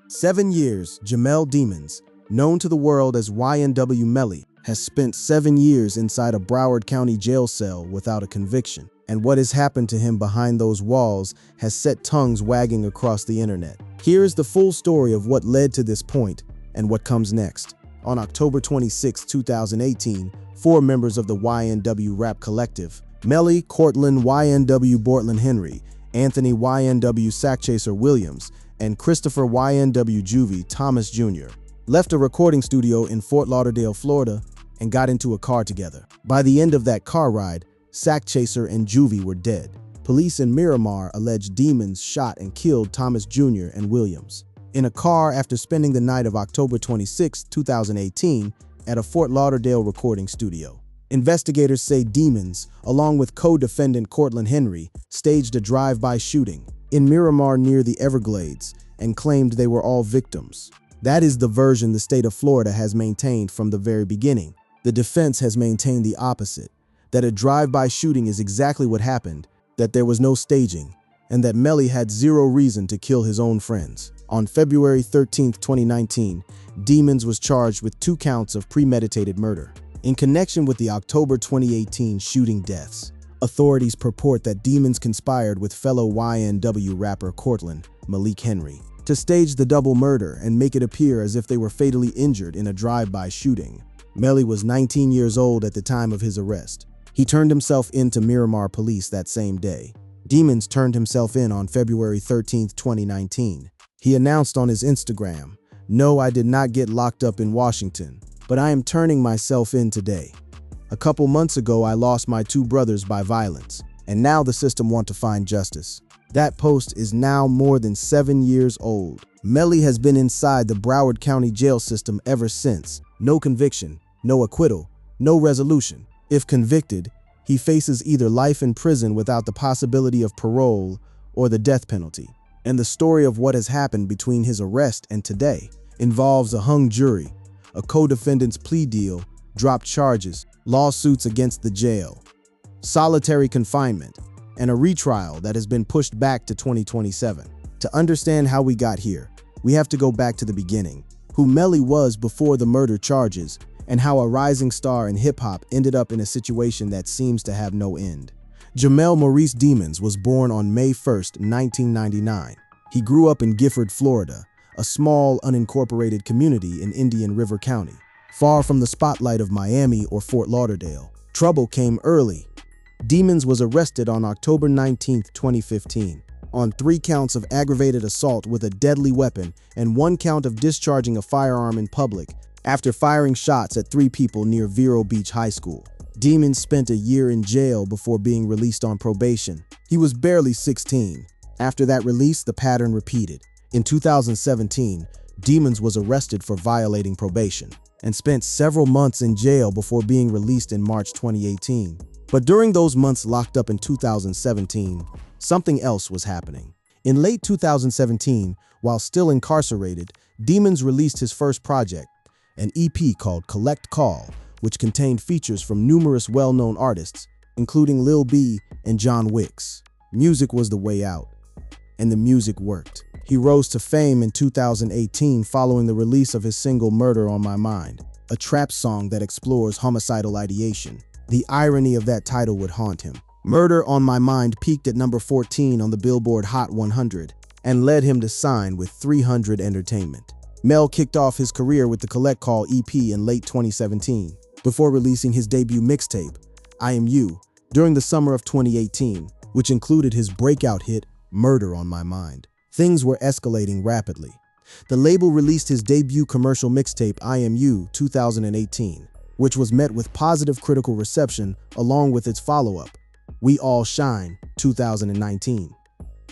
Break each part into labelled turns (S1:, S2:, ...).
S1: 7 years, Jamel Demons, known to the world as YNW Melly, has spent 7 years inside a Broward County jail cell without a conviction. And what has happened to him behind those walls has set tongues wagging across the internet. Here's the full story of what led to this point and what comes next. On October 26, 2018, 4 members of the YNW rap collective, Melly, Cortland YNW Bortland Henry, Anthony YNW Sackchaser Williams, and Christopher YNW Juvie Thomas Jr., left a recording studio in Fort Lauderdale, Florida, and got into a car together. By the end of that car ride, Sackchaser and Juvie were dead. Police in Miramar alleged Demons shot and killed Thomas Jr. and Williams in a car after spending the night of October 26, 2018, at a Fort Lauderdale recording studio. Investigators say Demons, along with co-defendant Cortland Henry, staged a drive-by shooting in Miramar near the Everglades and claimed they were all victims. That is the version the state of Florida has maintained from the very beginning. The defense has maintained the opposite, that a drive-by shooting is exactly what happened, that there was no staging, and that Melly had zero reason to kill his own friends. On February 13, 2019, Demons was charged with 2 counts of premeditated murder in connection with the October 2018 shooting deaths. Authorities purport that Demons conspired with fellow YNW rapper Cortland Malik Henry to stage the double murder and make it appear as if they were fatally injured in a drive-by shooting. Melly was 19 years old at the time of his arrest. He turned himself in to Miramar police that same day. Demons turned himself in on February 13, 2019. He announced on his Instagram, "No, I did not get locked up in Washington, but I am turning myself in today. A couple months ago, I lost my 2 brothers by violence, and now the system want to find justice." That post is now more than 7 years old. Melly has been inside the Broward County jail system ever since. No conviction, no acquittal, no resolution. If convicted, he faces either life in prison without the possibility of parole or the death penalty. And the story of what has happened between his arrest and today involves a hung jury, a co-defendant's plea deal, dropped charges, lawsuits against the jail, solitary confinement, and a retrial that has been pushed back to 2027. To understand how we got here, we have to go back to the beginning, who Melly was before the murder charges, and how a rising star in hip-hop ended up in a situation that seems to have no end. Jamel Maurice Demons was born on May 1, 1999. He grew up in Gifford, Florida, a small, unincorporated community in Indian River County, far from the spotlight of Miami or Fort Lauderdale. Trouble came early. Demons was arrested on October 19, 2015, on 3 counts of aggravated assault with a deadly weapon and 1 count of discharging a firearm in public after firing shots at 3 people near Vero Beach High School. Demons spent a year in jail before being released on probation. He was barely 16. After that release, the pattern repeated. In 2017, Demons was arrested for violating probation and spent several months in jail before being released in March 2018. But during those months locked up in 2017, something else was happening. In late 2017, while still incarcerated, Demons released his first project, an EP called Collect Call, which contained features from numerous well-known artists, including Lil B and John Wicks. Music was the way out, and the music worked. He rose to fame in 2018 following the release of his single Murder on My Mind, a trap song that explores homicidal ideation. The irony of that title would haunt him. Murder on My Mind peaked at number 14 on the Billboard Hot 100 and led him to sign with 300 Entertainment. Mel kicked off his career with the Collect Call EP in late 2017, before releasing his debut mixtape, I Am You, during the summer of 2018, which included his breakout hit, Murder on My Mind. Things were escalating rapidly. The label released his debut commercial mixtape, I Am You, 2018, which was met with positive critical reception along with its follow-up, We All Shine, 2019.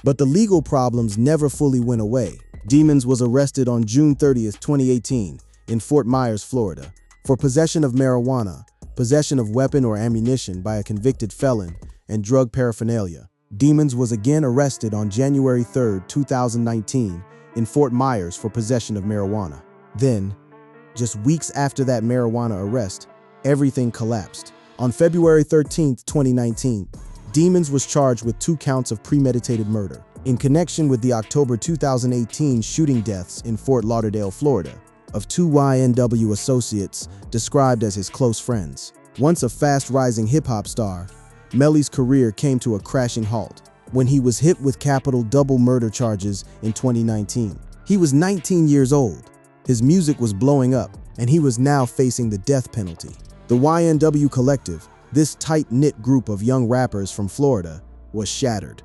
S1: But the legal problems never fully went away. Demons was arrested on June 30, 2018, in Fort Myers, Florida, for possession of marijuana, possession of weapon or ammunition by a convicted felon, and drug paraphernalia. Demons was again arrested on January 3, 2019, in Fort Myers for possession of marijuana. Then, just weeks after that marijuana arrest, everything collapsed. On February 13, 2019, Demons was charged with 2 counts of premeditated murder. in connection with the October 2018 shooting deaths in Fort Lauderdale, Florida, of two YNW associates described as his close friends. Once a fast-rising hip-hop star, Melly's career came to a crashing halt when he was hit with capital double murder charges in 2019. He was 19 years old, his music was blowing up, and he was now facing the death penalty. The YNW Collective, this tight-knit group of young rappers from Florida, was shattered.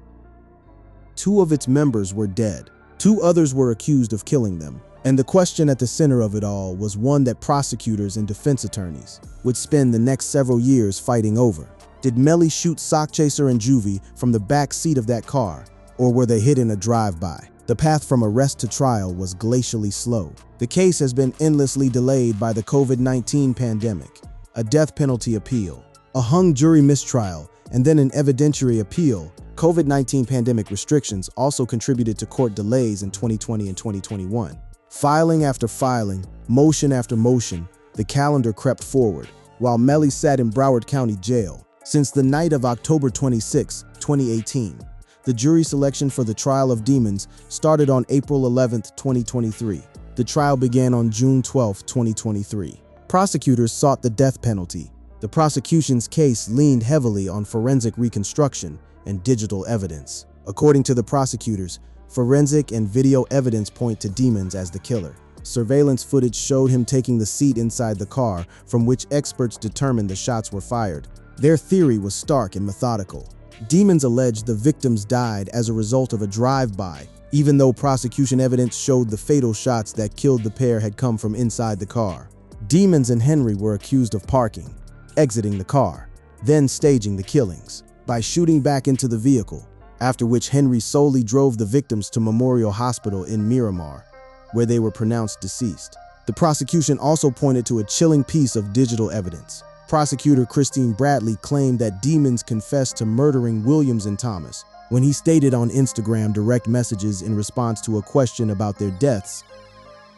S1: Two of its members were dead. Two others were accused of killing them. And the question at the center of it all was one that prosecutors and defense attorneys would spend the next several years fighting over. Did Melly shoot Sockchaser and Juvie from the back seat of that car, or were they hit in a drive-by? The path from arrest to trial was glacially slow. The case has been endlessly delayed by the COVID-19 pandemic, a death penalty appeal, a hung jury mistrial, and then an evidentiary appeal. COVID-19 pandemic restrictions also contributed to court delays in 2020 and 2021. Filing after filing, motion after motion, the calendar crept forward, while Melly sat in Broward County Jail. Since the night of October 26, 2018, the jury selection for the trial of Demons started on April 11, 2023. The trial began on June 12, 2023. Prosecutors sought the death penalty. The prosecution's case leaned heavily on forensic reconstruction and digital evidence. According to the prosecutors, forensic and video evidence point to Demons as the killer. Surveillance footage showed him taking the seat inside the car, from which experts determined the shots were fired. Their theory was stark and methodical. Demons alleged the victims died as a result of a drive-by, even though prosecution evidence showed the fatal shots that killed the pair had come from inside the car. Demons and Henry were accused of parking, exiting the car, then staging the killings by shooting back into the vehicle, after which Henry solely drove the victims to Memorial Hospital in Miramar, where they were pronounced deceased. The prosecution also pointed to a chilling piece of digital evidence. Prosecutor Christine Bradley claimed that Demons confessed to murdering Williams and Thomas when he stated on Instagram direct messages in response to a question about their deaths,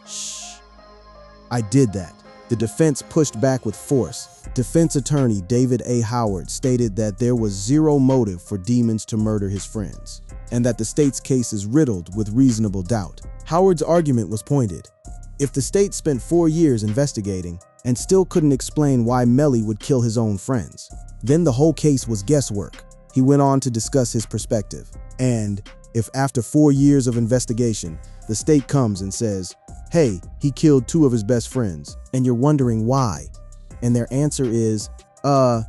S1: "Shh, I did that." The defense pushed back with force. Defense attorney David A. Howard stated that there was zero motive for Demons to murder his friends, and that the state's case is riddled with reasonable doubt. Howard's argument was pointed. If the state spent 4 years investigating and still couldn't explain why Melly would kill his own friends, then the whole case was guesswork. He went on to discuss his perspective. And if after 4 years of investigation, the state comes and says, "Hey, he killed 2 of his best friends," and you're wondering why, and their answer is, I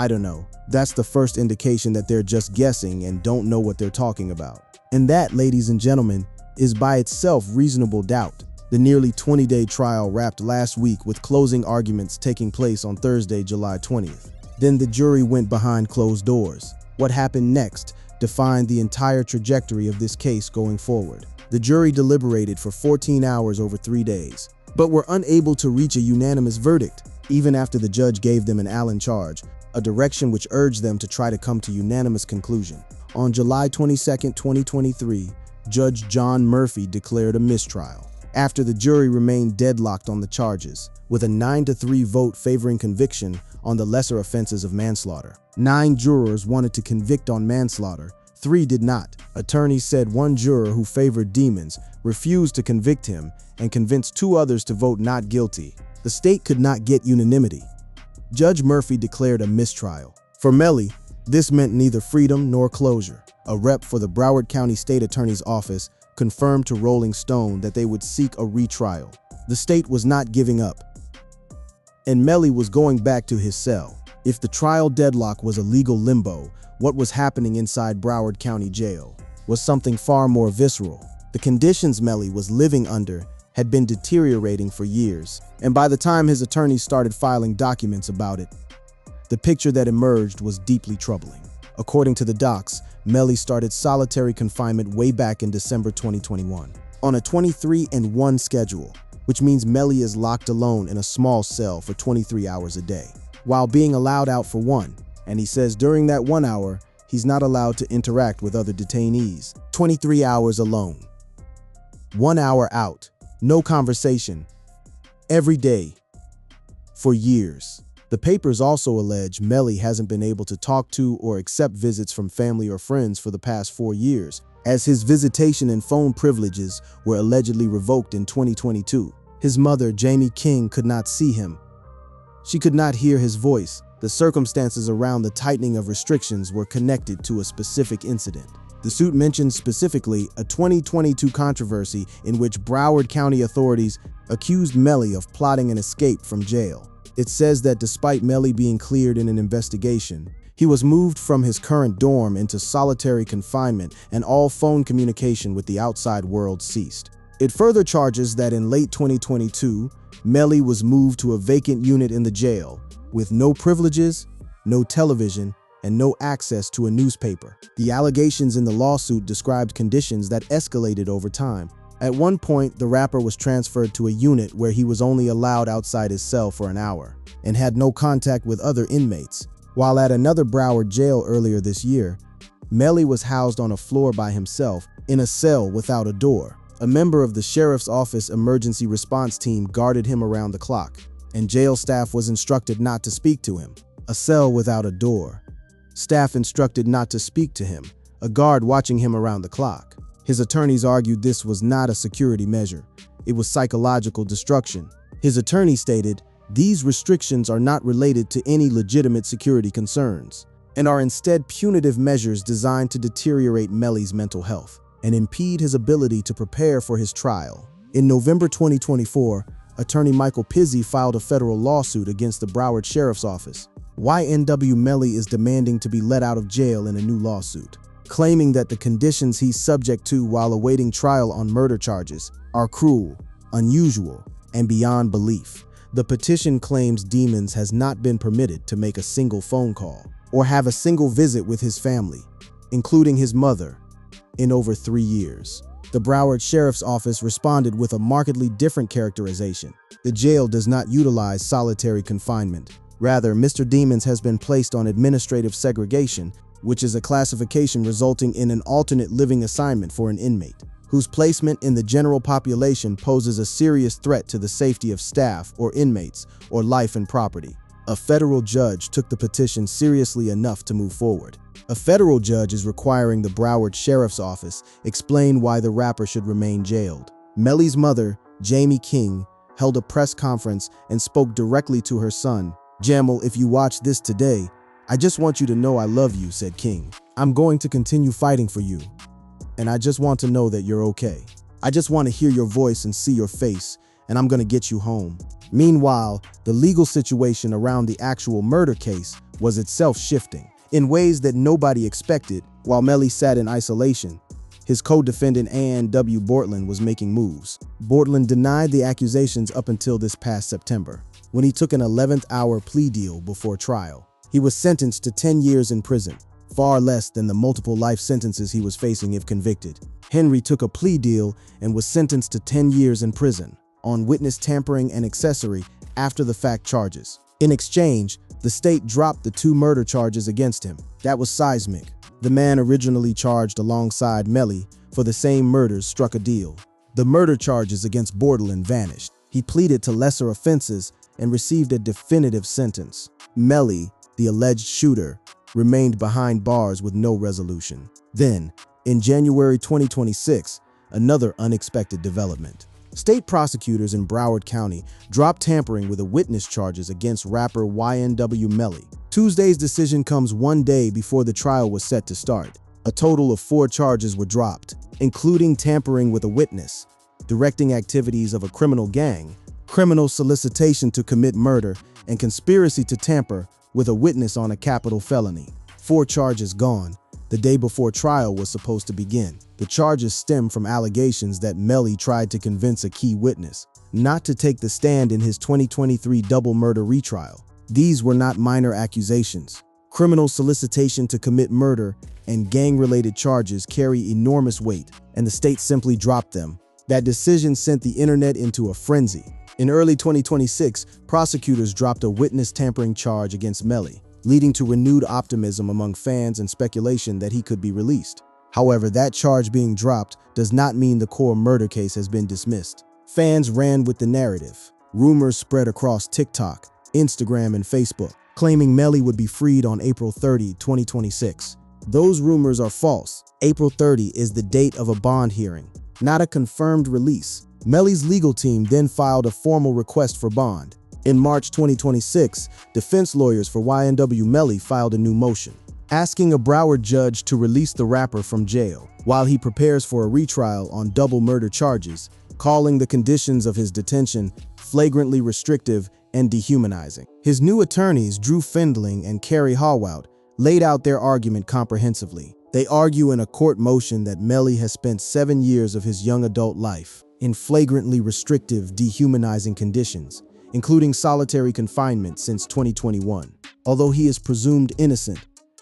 S1: don't know. That's the first indication that they're just guessing and don't know what they're talking about. And that, ladies and gentlemen, is by itself reasonable doubt. The nearly 20-day trial wrapped last week with closing arguments taking place on Thursday, July 20th. Then the jury went behind closed doors. What happened next defined the entire trajectory of this case going forward. The jury deliberated for 14 hours over 3 days, but were unable to reach a unanimous verdict, even after the judge gave them an Allen charge, a direction which urged them to try to come to unanimous conclusion. On July 22, 2023, Judge John Murphy declared a mistrial, after the jury remained deadlocked on the charges, with a 9-3 vote favoring conviction on the lesser offenses of manslaughter. 9 jurors wanted to convict on manslaughter, 3 did not. Attorneys said one juror who favored Demons refused to convict him and convinced 2 others to vote not guilty. The state could not get unanimity. Judge Murphy declared a mistrial. For Melly, this meant neither freedom nor closure. A rep for the Broward County State Attorney's Office confirmed to Rolling Stone that they would seek a retrial. The state was not giving up, and Melly was going back to his cell. If the trial deadlock was a legal limbo, what was happening inside Broward County Jail was something far more visceral. The conditions Melly was living under had been deteriorating for years, and by the time his attorneys started filing documents about it, the picture that emerged was deeply troubling. According to the docs, Melly started solitary confinement way back in December 2021, on a 23-1 schedule, which means Melly is locked alone in a small cell for 23 hours a day, while being allowed out for 1. And he says during that 1 hour, he's not allowed to interact with other detainees. 23 hours alone. 1 hour out. No conversation. Every day. For years. The papers also allege Melly hasn't been able to talk to or accept visits from family or friends for the past 4 years, as his visitation and phone privileges were allegedly revoked in 2022. His mother, Jamie King, could not see him. She could not hear his voice. The circumstances around the tightening of restrictions were connected to a specific incident. The suit mentions specifically a 2022 controversy in which Broward County authorities accused Melly of plotting an escape from jail. It says that despite Melly being cleared in an investigation, he was moved from his current dorm into solitary confinement and all phone communication with the outside world ceased. It further charges that in late 2022, Melly was moved to a vacant unit in the jail with no privileges, no television, and no access to a newspaper. The allegations in the lawsuit described conditions that escalated over time. At one point, the rapper was transferred to a unit where he was only allowed outside his cell for an hour and had no contact with other inmates. While at another Broward jail earlier this year, Melly was housed on a floor by himself in a cell without a door. A member of the sheriff's office emergency response team guarded him around the clock, and jail staff was instructed not to speak to him. A cell without a door. Staff instructed not to speak to him, a guard watching him around the clock. His attorneys argued this was not a security measure. It was psychological destruction. His attorney stated, "These restrictions are not related to any legitimate security concerns and are instead punitive measures designed to deteriorate Melly's mental health and impede his ability to prepare for his trial." In November 2024, attorney Michael Pizzey filed a federal lawsuit against the Broward Sheriff's Office. YNW Melly is demanding to be let out of jail in a new lawsuit, claiming that the conditions he's subject to while awaiting trial on murder charges are cruel, unusual, and beyond belief. The petition claims Demons has not been permitted to make a single phone call or have a single visit with his family, including his mother, in over 3 years. The Broward Sheriff's Office responded with a markedly different characterization. The jail does not utilize solitary confinement. Rather, Mr. Demons has been placed on administrative segregation, which is a classification resulting in an alternate living assignment for an inmate, whose placement in the general population poses a serious threat to the safety of staff or inmates or life and property. A federal judge took the petition seriously enough to move forward. A federal judge is requiring the Broward Sheriff's Office explain why the rapper should remain jailed. Melly's mother, Jamie King, held a press conference and spoke directly to her son. "Jamal, if you watch this today, I just want you to know I love you," said King. "I'm going to continue fighting for you, and I just want to know that you're okay. I just want to hear your voice and see your face, and I'm going to get you home." Meanwhile, the legal situation around the actual murder case was itself shifting in ways that nobody expected. While Melly sat in isolation, his co-defendant YNW Bortland was making moves. Bortland denied the accusations up until this past September, when he took an 11th hour plea deal before trial. He was sentenced to 10 years in prison, far less than the multiple life sentences he was facing if convicted. Henry took a plea deal and was sentenced to 10 years in prison on witness tampering and accessory after the fact charges. In exchange, the state dropped the 2 murder charges against him. That was seismic. The man originally charged alongside Melly for the same murders struck a deal. The murder charges against Bortland vanished. He pleaded to lesser offenses and received a definitive sentence. Melly, the alleged shooter, remained behind bars with no resolution. Then, in January 2026, another unexpected development. State prosecutors in Broward County dropped tampering with a witness charges against rapper YNW Melly. Tuesday's decision comes one day before the trial was set to start. A total of 4 charges were dropped, including tampering with a witness, directing activities of a criminal gang, criminal solicitation to commit murder, and conspiracy to tamper with a witness on a capital felony. 4 charges gone, the day before trial was supposed to begin. The charges stem from allegations that Melly tried to convince a key witness not to take the stand in his 2023 double murder retrial. These were not minor accusations. Criminal solicitation to commit murder and gang-related charges carry enormous weight, and the state simply dropped them. That decision sent the internet into a frenzy. In early 2026, prosecutors dropped a witness tampering charge against Melly, leading to renewed optimism among fans and speculation that he could be released. However, that charge being dropped does not mean the core murder case has been dismissed. Fans ran with the narrative. Rumors spread across TikTok, Instagram, and Facebook, claiming Melly would be freed on April 30, 2026. Those rumors are false. April 30 is the date of a bond hearing, not a confirmed release. Melly's legal team then filed a formal request for bond. In March 2026, defense lawyers for YNW Melly filed a new motion, asking a Broward judge to release the rapper from jail while he prepares for a retrial on double murder charges, calling the conditions of his detention flagrantly restrictive and dehumanizing. His new attorneys, Drew Findling and Carrie Hallwout, laid out their argument comprehensively. They argue in a court motion that Melly has spent 7 years of his young adult life in flagrantly restrictive, dehumanizing conditions, including solitary confinement since 2021. Although he is presumed innocent,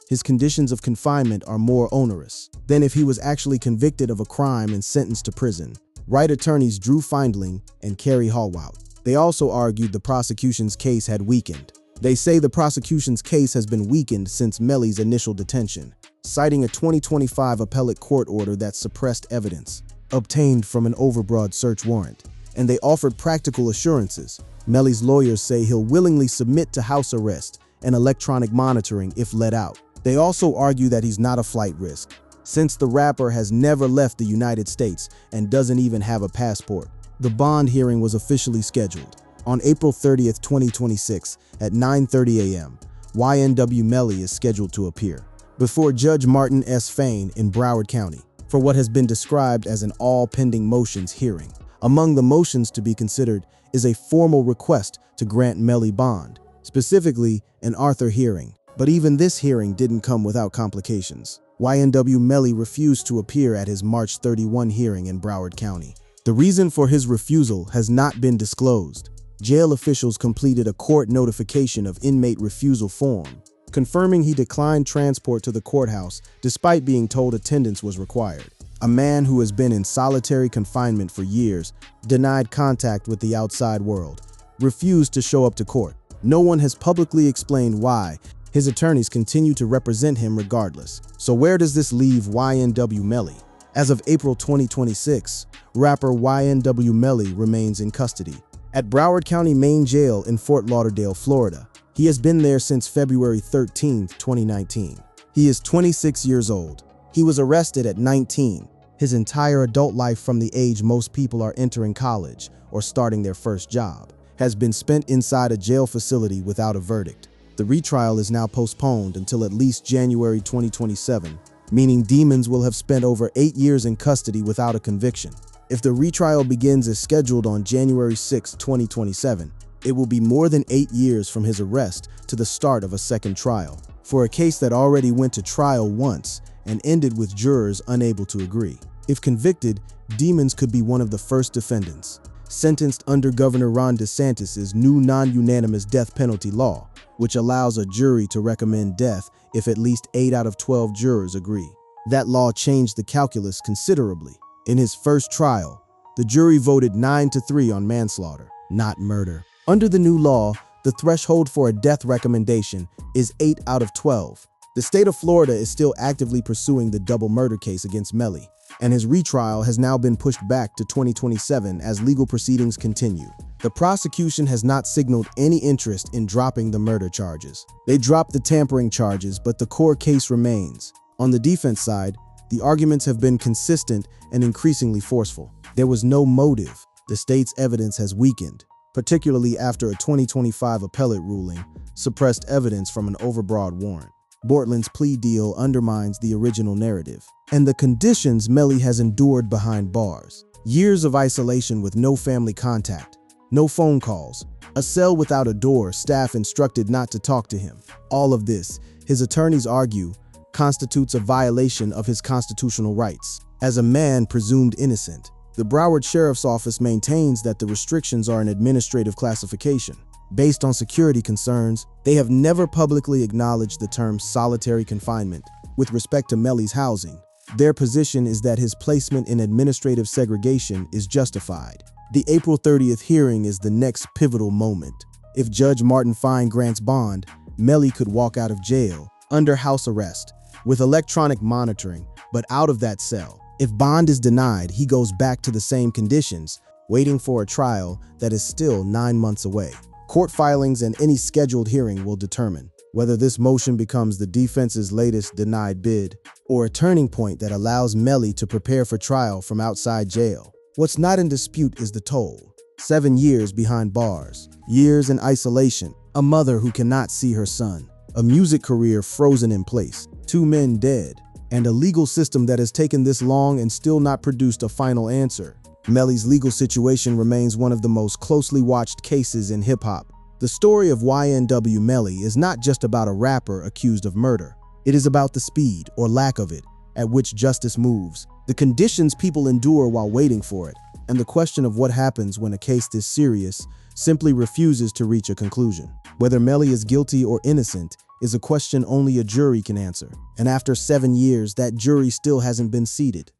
S1: his conditions of confinement are more onerous than if he was actually convicted of a crime and sentenced to prison. Right attorneys Drew Findling and Carrie Hallwout. They also argued the prosecution's case had weakened. They say the prosecution's case has been weakened since Melly's initial detention, citing a 2025 appellate court order that suppressed evidence obtained from an overbroad search warrant. And they offered practical assurances. Melly's lawyers say he'll willingly submit to house arrest and electronic monitoring if let out. They also argue that he's not a flight risk, since the rapper has never left the United States and doesn't even have a passport. The bond hearing was officially scheduled on April 30th, 2026 at 9:30 a.m. YNW Melly is scheduled to appear before Judge Martin S. Fain in Broward County for what has been described as an all-pending motions hearing. Among the motions to be considered is a formal request to grant Melly bond, specifically an Arthur hearing. But even this hearing didn't come without complications. YNW Melly refused to appear at his March 31 hearing in Broward County. The reason for his refusal has not been disclosed. Jail officials completed a court notification of inmate refusal form, confirming he declined transport to the courthouse despite being told attendance was required. A man who has been in solitary confinement for years, denied contact with the outside world, refused to show up to court. No one has publicly explained why. His attorneys continue to represent him regardless. So where does this leave YNW Melly? As of April 2026, rapper YNW Melly remains in custody at Broward County Main Jail in Fort Lauderdale, Florida. He has been there since February 13, 2019. He is 26 years old. He was arrested at 19. His entire adult life from the age most people are entering college or starting their first job has been spent inside a jail facility without a verdict. The retrial is now postponed until at least January 2027, meaning Demons will have spent over 8 years in custody without a conviction. If the retrial begins as scheduled on January 6, 2027, it will be more than 8 years from his arrest to the start of a second trial, for a case that already went to trial once and ended with jurors unable to agree. If convicted, Demons could be one of the first defendants, sentenced under Governor Ron DeSantis' new non-unanimous death penalty law, which allows a jury to recommend death if at least 8 out of 12 jurors agree. That law changed the calculus considerably. In his first trial, the jury voted 9-3 on manslaughter, not murder. Under the new law, the threshold for a death recommendation is 8 out of 12. The state of Florida is still actively pursuing the double murder case against Melly, and his retrial has now been pushed back to 2027 as legal proceedings continue. The prosecution has not signaled any interest in dropping the murder charges. They dropped the tampering charges, but the core case remains. On the defense side, the arguments have been consistent and increasingly forceful. There was no motive. The state's evidence has weakened, particularly after a 2025 appellate ruling suppressed evidence from an overbroad warrant. Bortland's plea deal undermines the original narrative and the conditions Melly has endured behind bars. Years of isolation with no family contact, no phone calls, a cell without a door, staff instructed not to talk to him. All of this, his attorneys argue, constitutes a violation of his constitutional rights. As a man presumed innocent, the Broward Sheriff's Office maintains that the restrictions are an administrative classification. Based on security concerns, they have never publicly acknowledged the term solitary confinement with respect to Melly's housing. Their position is that his placement in administrative segregation is justified. The April 30th hearing is the next pivotal moment. If Judge Martin Fine grants bond, Melly could walk out of jail under house arrest with electronic monitoring, but out of that cell. If bond is denied, he goes back to the same conditions, waiting for a trial that is still 9 months away. Court filings and any scheduled hearing will determine. whether this motion becomes the defense's latest denied bid or a turning point that allows Melly to prepare for trial from outside jail. What's not in dispute is the toll. 7 years behind bars, years in isolation, a mother who cannot see her son, a music career frozen in place, 2 men dead, and a legal system that has taken this long and still not produced a final answer. Melly's legal situation remains one of the most closely watched cases in hip-hop. The story of YNW Melly is not just about a rapper accused of murder. It is about the speed, or lack of it, at which justice moves, the conditions people endure while waiting for it, and the question of what happens when a case this serious simply refuses to reach a conclusion. Whether Melly is guilty or innocent is a question only a jury can answer, and after 7 years, that jury still hasn't been seated.